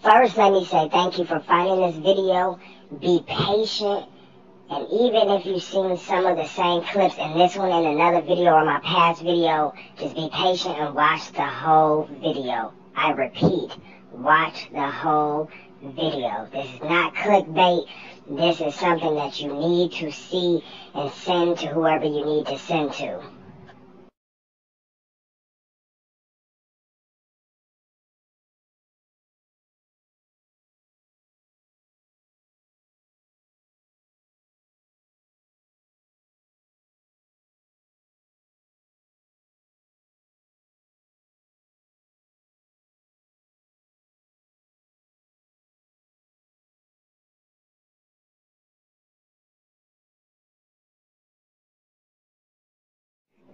First, let me say thank you for finding this video. Be patient. And even if you've seen some of the same clips in this one and another video or my past video, just be patient and watch the whole video. I repeat, watch the whole video. This is not clickbait. This is something that you need to see and send to whoever you need to send to.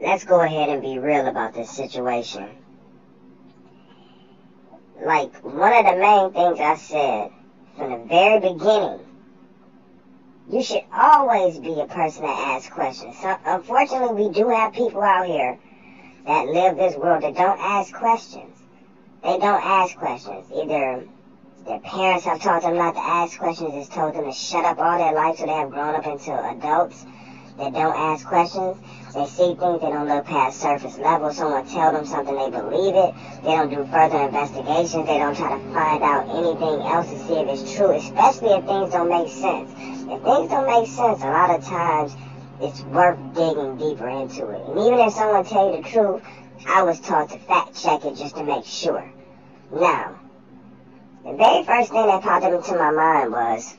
Let's go ahead and be real about this situation. Like, one of the main things I said from the very beginning, you should always be a person that asks questions. So, unfortunately, we do have people out here that live this world that don't ask questions. They don't ask questions. Either their parents have taught them not to ask questions, just told them to shut up all their life, so they have grown up into adults that don't ask questions. They see things, they don't look past surface level. Someone tell them something, they believe it. They don't do further investigations. They don't try to find out anything else to see if it's true, especially if things don't make sense. If things don't make sense, a lot of times it's worth digging deeper into it. And even if someone tell you the truth, I was taught to fact check it just to make sure. Now, the very first thing that popped up into my mind was,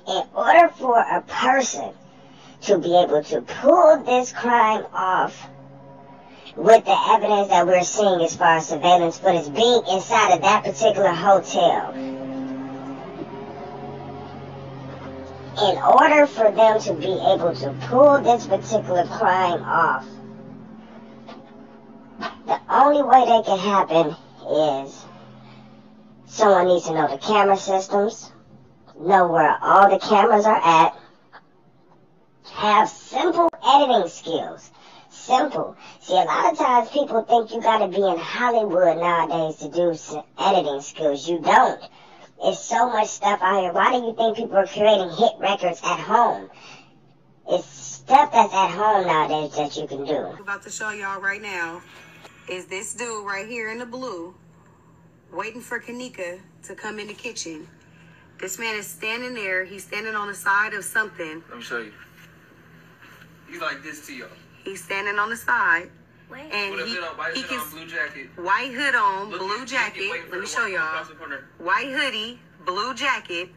in order for a person to be able to pull this crime off with the evidence that we're seeing as far as surveillance footage being inside of that particular hotel, in order for them to be able to pull this particular crime off, the only way that can happen is someone needs to know the camera systems, know where all the cameras are at, have simple editing skills. Simple. See, a lot of times people think you gotta be in Hollywood nowadays to do editing skills. You don't. It's so much stuff out here. Why do you think people are creating hit records at home? It's stuff that's at home nowadays that you can do. What I'm about to show y'all right now is this dude right here in the blue waiting for Kenneka to come in the kitchen. This man is standing there. He's standing on the side of something. Let me show you. He's like this to y'all. He's standing on the side. Wait. And With a hood on, white hood on, blue jacket. White hood on, Look, blue jacket. Let me show y'all. White hoodie, blue jacket.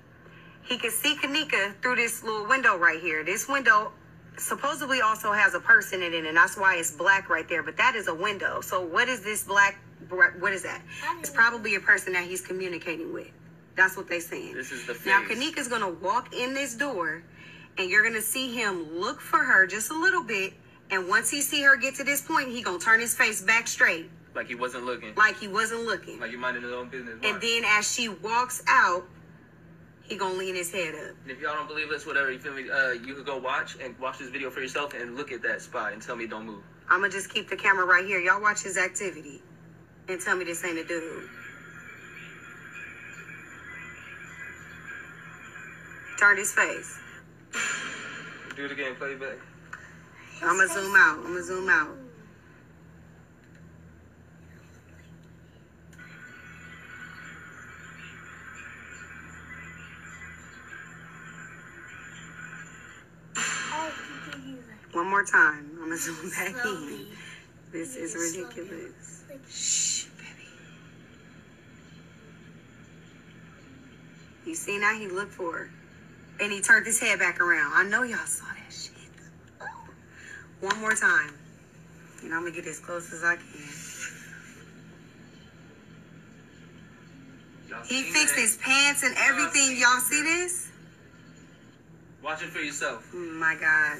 He can see Kenneka through this little window right here. This window supposedly also has a person in it, and that's why it's black right there. But that is a window. So what is this black? What is that? It's probably a person that he's communicating with. That's what they're saying. This is the face. Now Kenneka's gonna walk in this door, and you're gonna see him look for her just a little bit. And once he see her get to this point, he gonna turn his face back straight. Like he wasn't looking. Like he wasn't looking. Like you minded his own business. And then as she walks out, he gonna lean his head up. And if y'all don't believe us, whatever, you feel me? You could go watch this video for yourself and look at that spot and tell me don't move. I'm gonna just keep the camera right here. Y'all watch his activity and tell me this ain't a dude. Turn his face. Do it again. Play it back. I'm gonna zoom out. I'm gonna zoom out. One more time. I'm gonna zoom back in. This is ridiculous. Shh, baby. You see now he looked for her. And he turned his head back around. I know y'all saw that shit. One more time. And I'm gonna get as close as I can. He fixed his pants and everything. Y'all see this? Watch it for yourself. Oh my God.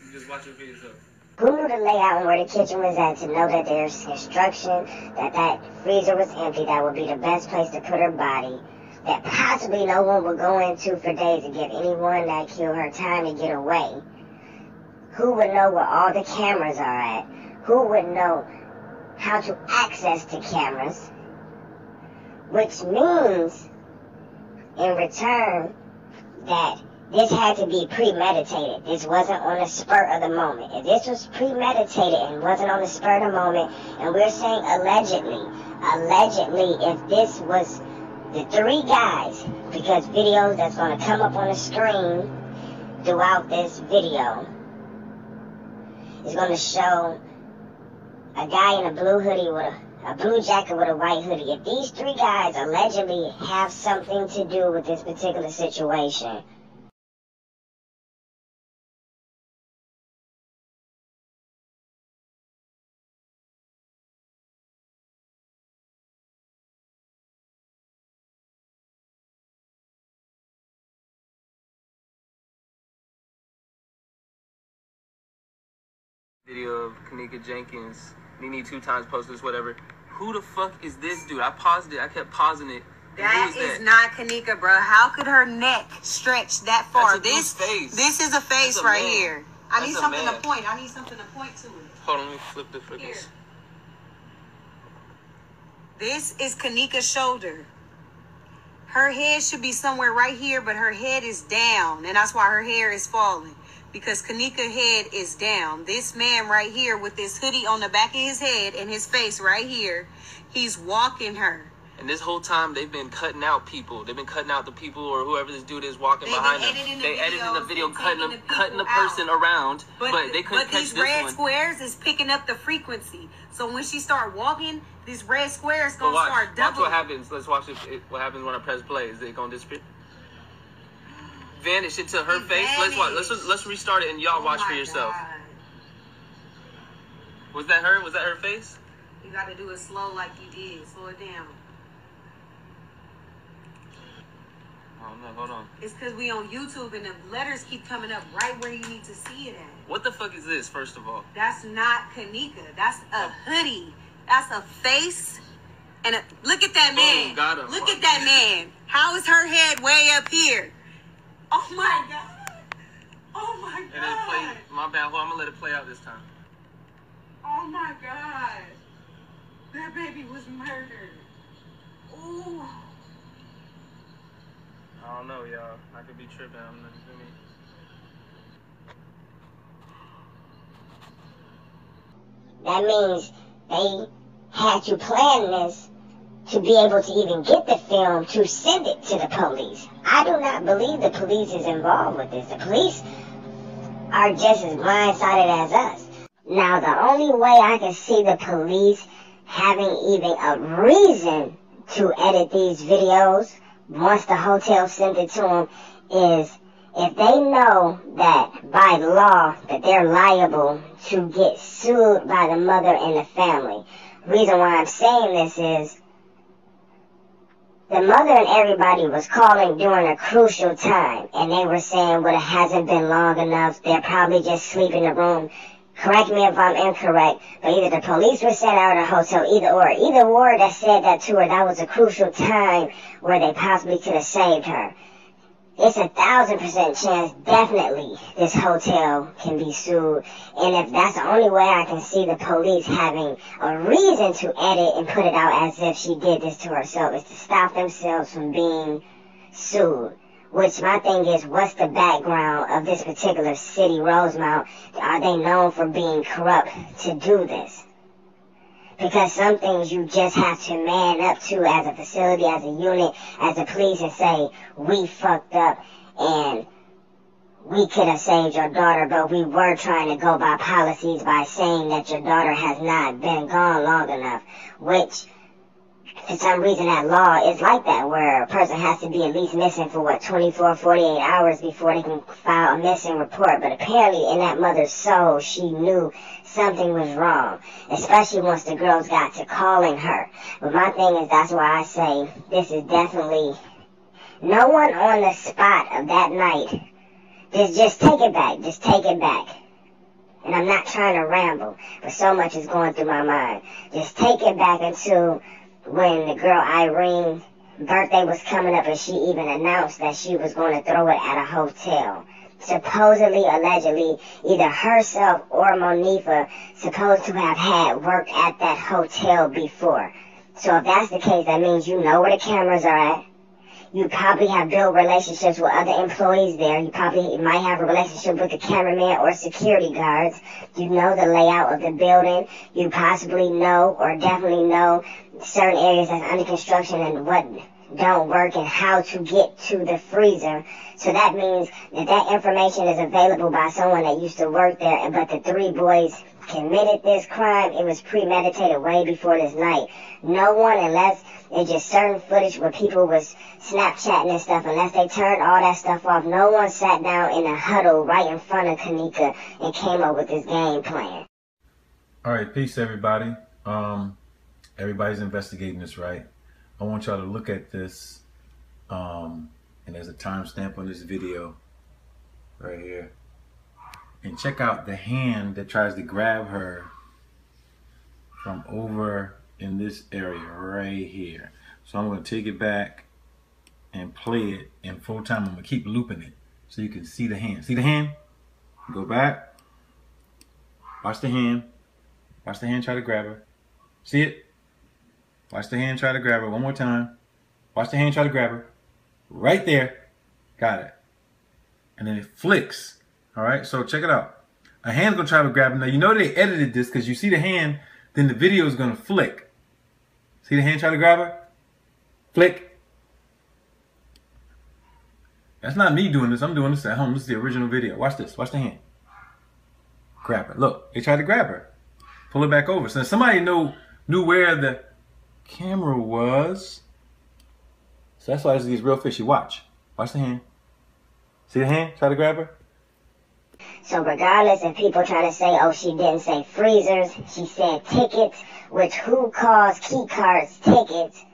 You just watch it for yourself. Who knew the layout and where the kitchen was at to know that there's instruction, that freezer was empty, that would be the best place to put her body, that possibly no one would go into for days to give anyone that killed her time to get away? Who would know where all the cameras are at? Who would know how to access the cameras? which means, in return, that this had to be premeditated. This wasn't on the spur of the moment. If this was premeditated and wasn't on the spur of the moment, and we're saying allegedly, if this was the three guys, because videos that's going to come up on the screen throughout this video is going to show a guy in a blue hoodie with a blue jacket with a white hoodie. If these three guys allegedly have something to do with this particular situation, video of Kenneka Jenkins. Nene 2 times posted this, whatever. Who the fuck is this dude? I paused it. I kept pausing it. That is not Kenneka, bro. How could her neck stretch that far? This is a face right here. I need something to point. I need something to point to it. Hold on, let me flip the freaking. This is Kenneka's shoulder. Her head should be somewhere right here, but her head is down, and that's why her hair is falling. Because Kenneka's head is down. This man right here with this hoodie on the back of his head and his face right here, he's walking her. And this whole time, they've been cutting out people. They've been cutting out the people or whoever this dude is walking behind them. They edited the video, cutting the person around, but they couldn't catch this one. But these red squares is picking up the frequency. So when she start walking, this red square is going to start doubling. Watch what happens. Let's watch what happens when I press play. Is it going to disappear? Vanish into her face. Let's watch. Let's restart it and y'all watch for yourself. God. Was that her? Was that her face? You got to do it slow like you did. Slow it down. Oh no, hold on. It's because we on YouTube and the letters keep coming up right where you need to see it at. What the fuck is this, first of all? That's not Kenneka. That's a hoodie. That's a face. And look at that man. Got him. Look at that man. How is her head way up here? Oh my God. Oh my God. And then play, my bad. Hold on, I'm going to let it play out this time. Oh my God. That baby was murdered. Ooh. I don't know, y'all. I could be tripping. I'm not that means they had to plan this to be able to even get the film to send it to the police. I do not believe the police is involved with this. The police are just as blindsided as us. Now, the only way I can see the police having even a reason to edit these videos once the hotel sent it to them is if they know that by law that they're liable to get sued by the mother and the family. The reason why I'm saying this is the mother and everybody was calling during a crucial time, and they were saying, well, it hasn't been long enough. They're probably just asleep in the room. Correct me if I'm incorrect, but either the police were sent out of the hotel, either word that said that to her, that was a crucial time where they possibly could have saved her. It's 1,000% chance, definitely, this hotel can be sued. And if that's the only way I can see the police having a reason to edit and put it out as if she did this to herself, is to stop themselves from being sued. Which my thing is, what's the background of this particular city, Rosemount? Are they known for being corrupt to do this? Because some things you just have to man up to as a facility, as a unit, as a police, and say, we fucked up and we could have saved your daughter, but we were trying to go by policies by saying that your daughter has not been gone long enough, which for some reason that law is like that, where a person has to be at least missing for 24, 48 hours before they can file a missing report. But apparently in that mother's soul, she knew something was wrong, especially once the girls got to calling her. But my thing is, that's why I say this is definitely no one on the spot of that night. Just take it back. Just take it back. And I'm not trying to ramble, but so much is going through my mind. Just take it back until when the girl Irene's birthday was coming up and she even announced that she was going to throw it at a hotel. Supposedly, allegedly, either herself or Monifa supposed to have had worked at that hotel before. So if that's the case, that means you know where the cameras are at. You probably have built relationships with other employees there. You probably might have a relationship with the cameraman or security guards. You know the layout of the building. You possibly know or definitely know certain areas that's under construction and what don't work and how to get to the freezer. So that means that information is available by someone that used to work there. But the three boys committed this crime. It was premeditated way before this night. No one, unless it's just certain footage where people was Snapchatting and stuff, unless they turned all that stuff off, no one sat down in a huddle right in front of Kenneka and came up with this game plan. All right, peace everybody. Everybody's investigating this, right? I want y'all to look at this, and there's a timestamp on this video right here. And check out the hand that tries to grab her from over in this area right here. So I'm going to take it back and play it in full time. I'm going to keep looping it so you can see the hand. See the hand? Go back. Watch the hand. Watch the hand try to grab her. See it? Watch the hand try to grab her one more time. Watch the hand try to grab her. Right there. Got it. And then it flicks. All right, so check it out. A hand's going to try to grab her. Now, you know they edited this because you see the hand, then the video is going to flick. See the hand try to grab her? Flick. That's not me doing this. I'm doing this at home. This is the original video. Watch this. Watch the hand. Grab her. Look, they tried to grab her. Pull it back over. So somebody knew where the camera was. So that's why this is real fishy. Watch. Watch the hand. See the hand? Try to grab her. So regardless of people trying to say, oh, she didn't say freezers, she said tickets, which who calls key cards tickets?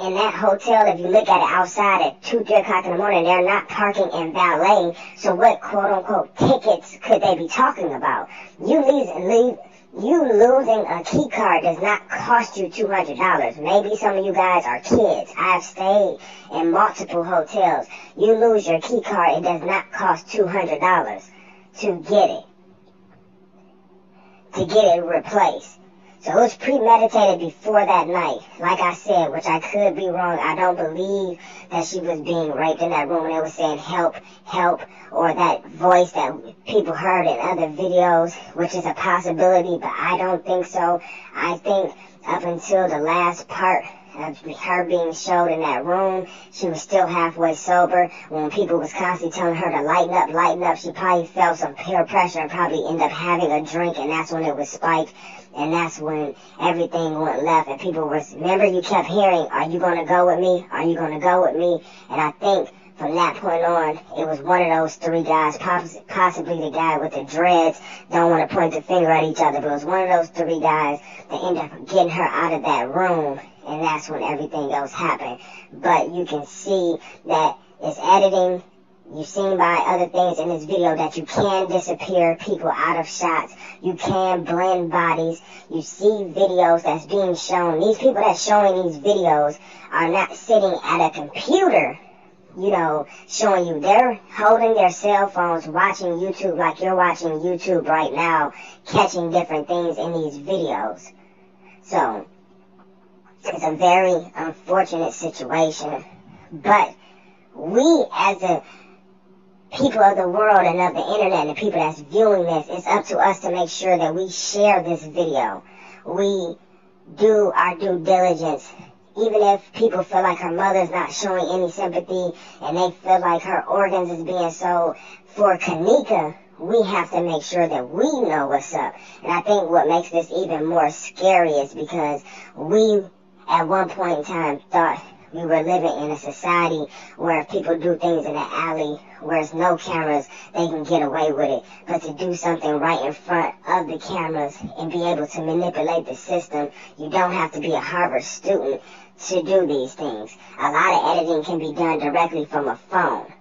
In that hotel, if you look at it outside at 2, 3 o'clock in the morning, they're not parking and valeting. So what quote-unquote tickets could they be talking about? You losing a key card does not cost you $200. Maybe some of you guys are kids. I've stayed in multiple hotels. You lose your key card, it does not cost $200 to get it replaced. So it was premeditated before that night. Like I said, which I could be wrong. I don't believe that she was being raped in that room and they were saying help, help, or that voice that people heard in other videos, which is a possibility, but I don't think so. I think up until the last part of her being showed in that room, she was still halfway sober. When people was constantly telling her to lighten up, she probably felt some peer pressure and probably ended up having a drink, and that's when it was spiked. And that's when everything went left. And people was, remember you kept hearing, are you going to go with me? Are you going to go with me? And I think from that point on, it was one of those three guys, possibly the guy with the dreads. Don't want to point the finger at each other, but it was one of those three guys that ended up getting her out of that room. And that's when everything else happened. But you can see that it's editing. You've seen by other things in this video that you can disappear people out of shots. You can blend bodies. You see videos that's being shown. These people that's showing these videos are not sitting at a computer, you know, showing you. They're holding their cell phones, watching YouTube like you're watching YouTube right now, catching different things in these videos. So it's a very unfortunate situation. But we as a people of the world and of the internet and the people that's viewing this, it's up to us to make sure that we share this video. We do our due diligence. Even if people feel like her mother's not showing any sympathy and they feel like her organs is being sold, for Kenneka, we have to make sure that we know what's up. And I think what makes this even more scary is because we, at one point in time, thought we were living in a society where if people do things in the alley where there's no cameras, they can get away with it. But to do something right in front of the cameras and be able to manipulate the system, you don't have to be a Harvard student to do these things. A lot of editing can be done directly from a phone.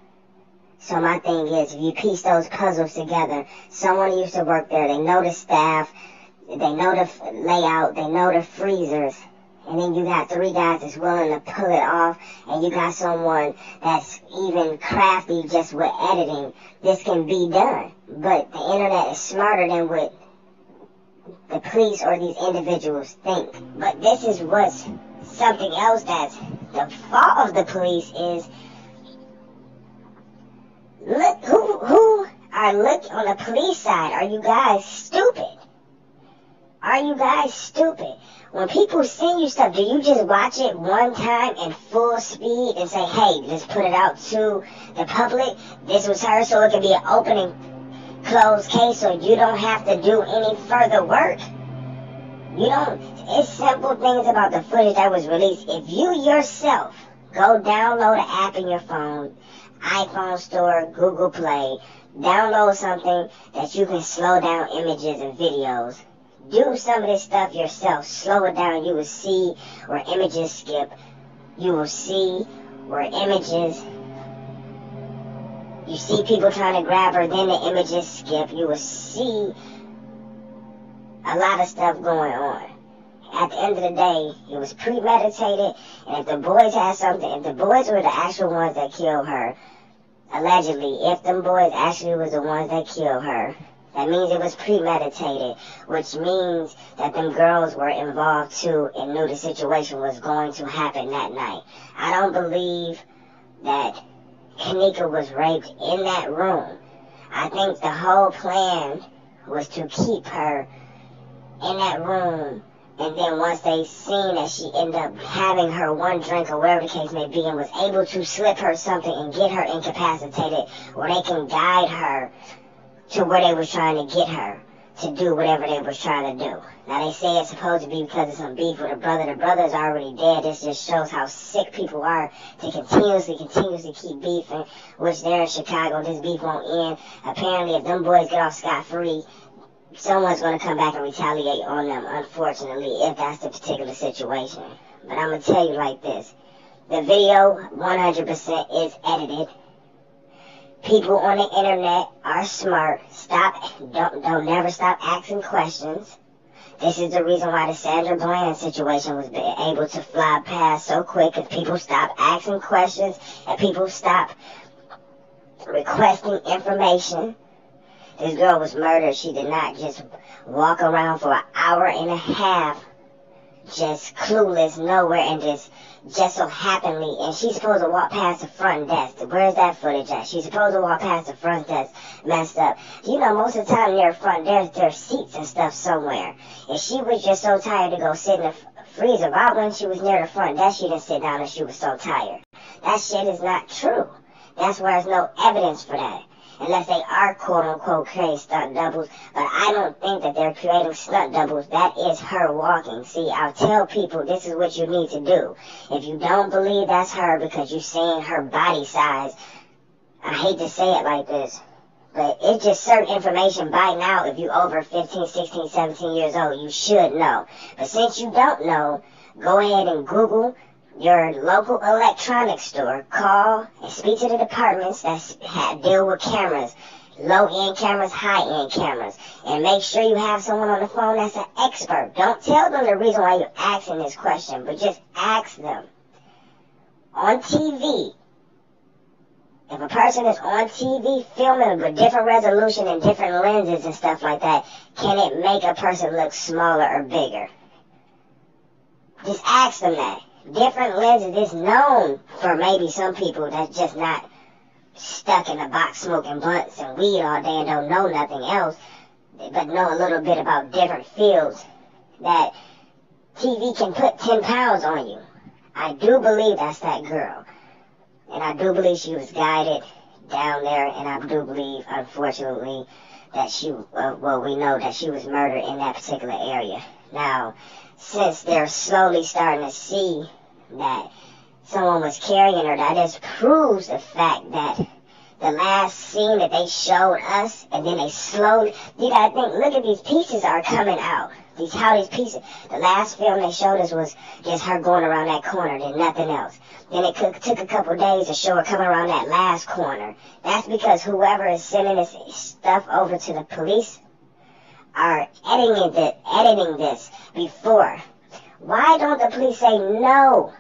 So my thing is, if you piece those puzzles together, someone used to work there, they know the staff, they know the layout, they know the freezers, and then you got three guys that's willing to pull it off, and you got someone that's even crafty just with editing. This can be done. But the internet is smarter than what the police or these individuals think. But this is what's something else that's the fault of the police is, look who are looking on the police side. Are you guys stupid? Are you guys stupid? When people send you stuff, do you just watch it one time in full speed and say, hey, just put it out to the public? This was her, so it can be an open and closed case, so you don't have to do any further work? You don't. It's simple things about the footage that was released. If you yourself go download an app in your phone, iPhone Store, Google Play, download something that you can slow down images and videos, do some of this stuff yourself, slow it down, you will see where images skip. You will see where images, you see people trying to grab her, then the images skip. You will see a lot of stuff going on. At the end of the day, it was premeditated, and if the boys had something, if the boys were the actual ones that killed her, allegedly, if them boys actually was the ones that killed her, that means it was premeditated, which means that them girls were involved too and knew the situation was going to happen that night. I don't believe that Kenneka was raped in that room. I think the whole plan was to keep her in that room, and then once they seen that she ended up having her one drink or whatever the case may be and was able to slip her something and get her incapacitated, where they can guide her to where they were trying to get her to do whatever they were trying to do. Now they say it's supposed to be because of some beef with a brother. The brother's already dead. This just shows how sick people are to continuously keep beefing, which there in Chicago, this beef won't end. Apparently, if them boys get off scot-free, someone's going to come back and retaliate on them, unfortunately, if that's the particular situation. But I'm going to tell you like this. The video, 100% is edited. People on the internet are smart. Don't never stop asking questions. This is the reason why the Sandra Bland situation was able to fly past so quick, if people stop asking questions and people stop requesting information. This girl was murdered. She did not just walk around for an hour and a half just clueless nowhere and just so happenly, and she's supposed to walk past the front desk. Where's that footage at? She's supposed to walk past the front desk messed up. You know, most of the time near the front there's seats and stuff somewhere. And she was just so tired to go sit in the freezer. Right when she was near the front desk, she didn't sit down and she was so tired. That shit is not true. That's why there's no evidence for that. Unless they are quote-unquote creating stunt doubles. But I don't think that they're creating stunt doubles. That is her walking. See, I'll tell people this is what you need to do. If you don't believe that's her because you're seeing her body size, I hate to say it like this, but it's just certain information by now. If you're over 15, 16, 17 years old, you should know. But since you don't know, go ahead and Google your local electronics store. Call and speak to the departments that deal with cameras, low-end cameras, high-end cameras, and make sure you have someone on the phone that's an expert. Don't tell them the reason why you're asking this question, but just ask them. On TV, if a person is on TV filming with different resolution and different lenses and stuff like that, can it make a person look smaller or bigger? Just ask them that. Different lenses is known for maybe some people that's just not stuck in a box smoking blunts and weed all day and don't know nothing else, but know a little bit about different fields, that TV can put 10 pounds on you. I do believe that's that girl. And I do believe she was guided down there, and I do believe, unfortunately, that we know that she was murdered in that particular area. Now, since they're slowly starting to see that someone was carrying her, that just proves the fact that the last scene that they showed us, and then they slowly, you gotta think, look at these pieces are coming out. How these pieces, the last film they showed us was just her going around that corner, then nothing else. Then it took a couple days to show her coming around that last corner. That's because whoever is sending this stuff over to the police are editing this before. Why don't the police say, no,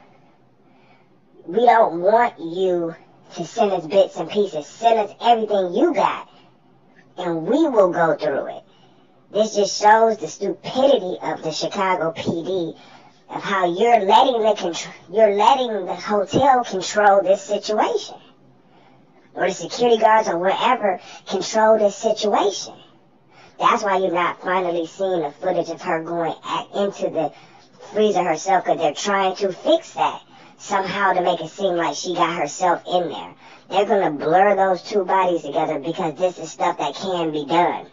we don't want you to send us bits and pieces. Send us everything you got, and we will go through it. This just shows the stupidity of the Chicago PD, of how you're letting the hotel control this situation, or the security guards or wherever control this situation. That's why you're not finally seeing the footage of her going into the freezer herself, because they're trying to fix that somehow to make it seem like she got herself in there. They're going to blur those two bodies together because this is stuff that can be done.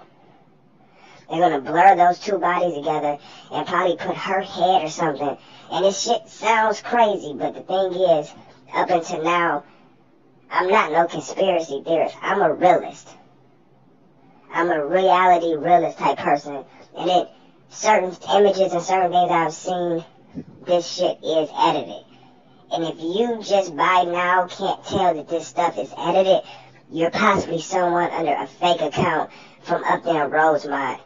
They're going to blur those two bodies together and probably put her head or something. And this shit sounds crazy, but the thing is, up until now, I'm not no conspiracy theorist. I'm a realist. I'm a reality realist type person. And certain images and certain things I've seen, this shit is edited. And if you just by now can't tell that this stuff is edited, you're possibly someone under a fake account from up there in Rosemont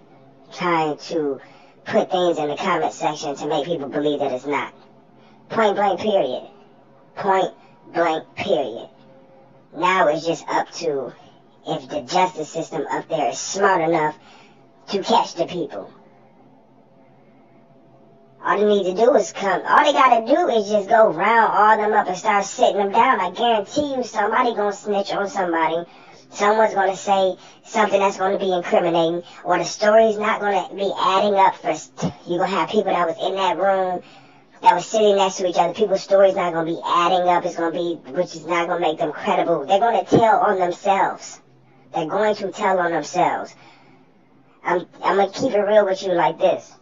trying to put things in the comment section to make people believe that it's not. Point blank period. Point blank period. Now it's just up to if the justice system up there is smart enough to catch the people. All they need to do is all they gotta do is just go round all them up and start sitting them down. I guarantee you somebody gonna snitch on somebody. Someone's gonna say something that's gonna be incriminating, or the story's not gonna be adding up you're gonna have people that was in that room that was sitting next to each other. People's stories not gonna be adding up. It's gonna be, which is not gonna make them credible. They're gonna tell on themselves. They're going to tell on themselves. I'm gonna keep it real with you like this.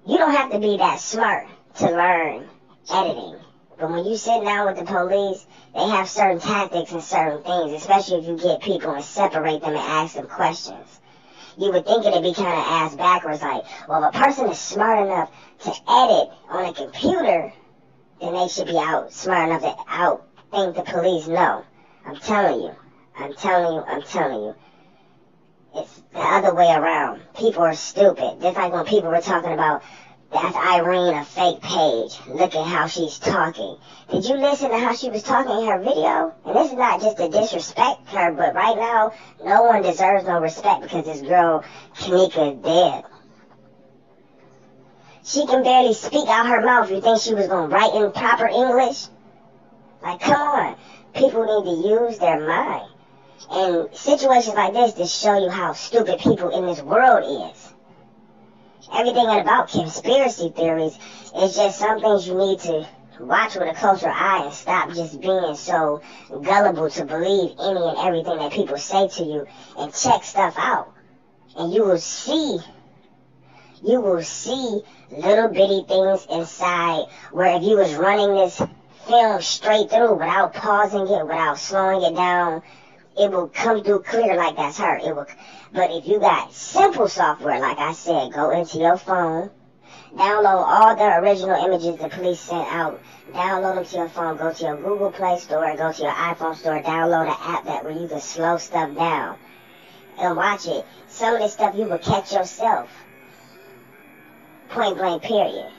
You don't have to be that smart to learn editing. But when you sit down with the police, they have certain tactics and certain things, especially if you get people and separate them and ask them questions. You would think it'd be kind of ass backwards, like, well, if a person is smart enough to edit on a computer, then they should be smart enough to outthink the police. No. I'm telling you. It's the other way around. People are stupid. Just like when people were talking about, that's Irene, a fake page. Look at how she's talking. Did you listen to how she was talking in her video? And this is not just to disrespect her, but right now, no one deserves no respect because this girl, Kenneka, is dead. She can barely speak out her mouth. You think she was going to write in proper English? Like, come on. People need to use their mind. And situations like this just show you how stupid people in this world is. Everything about conspiracy theories is just some things you need to watch with a closer eye and stop just being so gullible to believe any and everything that people say to you, and check stuff out. And you will see little bitty things inside where if you was running this film straight through without pausing it, without slowing it down, it will come through clear like that's her. But if you got simple software, like I said, go into your phone, download all the original images the police sent out, download them to your phone, go to your Google Play Store, go to your iPhone store, download an app where you can slow stuff down and watch it. Some of this stuff you will catch yourself. Point blank period.